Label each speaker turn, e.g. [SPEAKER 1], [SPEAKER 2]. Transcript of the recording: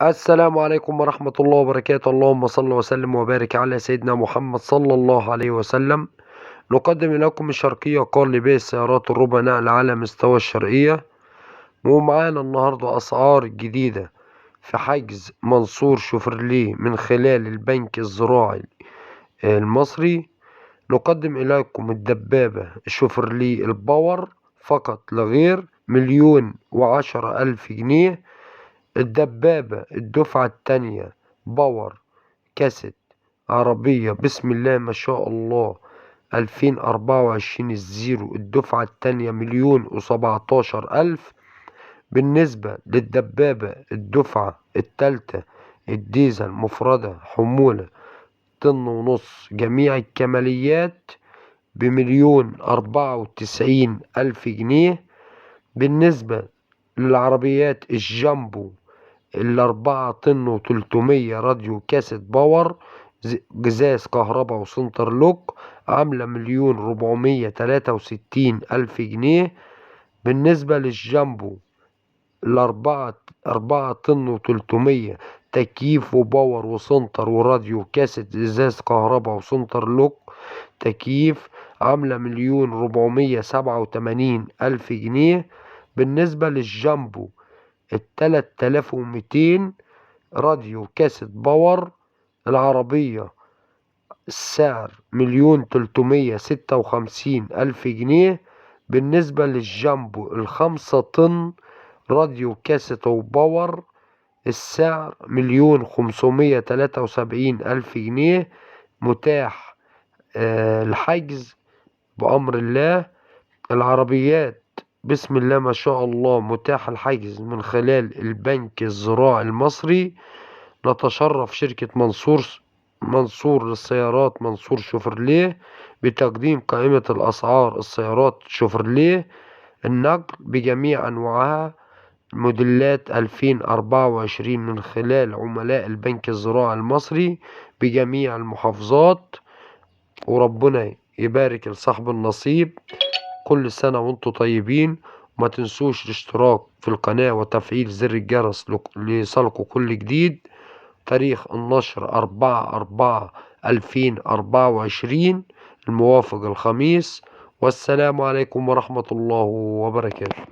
[SPEAKER 1] السلام عليكم ورحمة الله وبركاته. اللهم صل وسلم وبارك على سيدنا محمد صلى الله عليه وسلم. نقدم لكم الشرقية قال السيارات الربع نقل على مستوى الشرقية، ومعانا النهاردة أسعار جديدة في حجز منصور شوفرليه من خلال البنك الزراعي المصري. نقدم إليكم الدبابة شوفرليه الباور فقط لغير 1,10,000 جنيه. الدبابة الدفعة التانية باور كاسيت عربية بسم الله ما شاء الله 2024 الزيرو، الدفعة التانية 1,017,000. بالنسبة للدبابة الدفعة التالتة الديزل مفردة حمولة طن ونص جميع الكماليات ب1,094,000 جنيه. بالنسبة للعربيات الجامبو 4 طن و300 راديو كاسيت باور جزاز كهرباء وسنتر لوك عاملة 1,463,000 جنيه. بالنسبة للجامبو 4 طن و300 تكييف وباور وسنتر وراديو كاسيت ازاز كهرباء وسنتر لوك تكييف عاملة 1,487,000 جنيه. بالنسبة للجامبو 3,200 راديو كاسيت باور العربية السعر 1,356,000 جنيه. بالنسبة للجامبو 5 طن راديو كاسيت وباور السعر 1,573,000 جنيه. متاح الحجز بأمر الله. العربيات بسم الله ما شاء الله متاح الحجز من خلال البنك الزراعي المصري. نتشرف شركة منصور للسيارات منصور شوفرليه بتقديم قائمة الأسعار السيارات شوفرليه النقل بجميع أنواعها موديلات 2024 من خلال عملاء البنك الزراعي المصري بجميع المحافظات. وربنا يبارك لصاحب النصيب. كل سنة وانتم طيبين، وما تنسوش الاشتراك في القناة وتفعيل زر الجرس ليصلكوا كل جديد. تاريخ النشر 4/4/2024 الموافق الخميس. والسلام عليكم ورحمة الله وبركاته.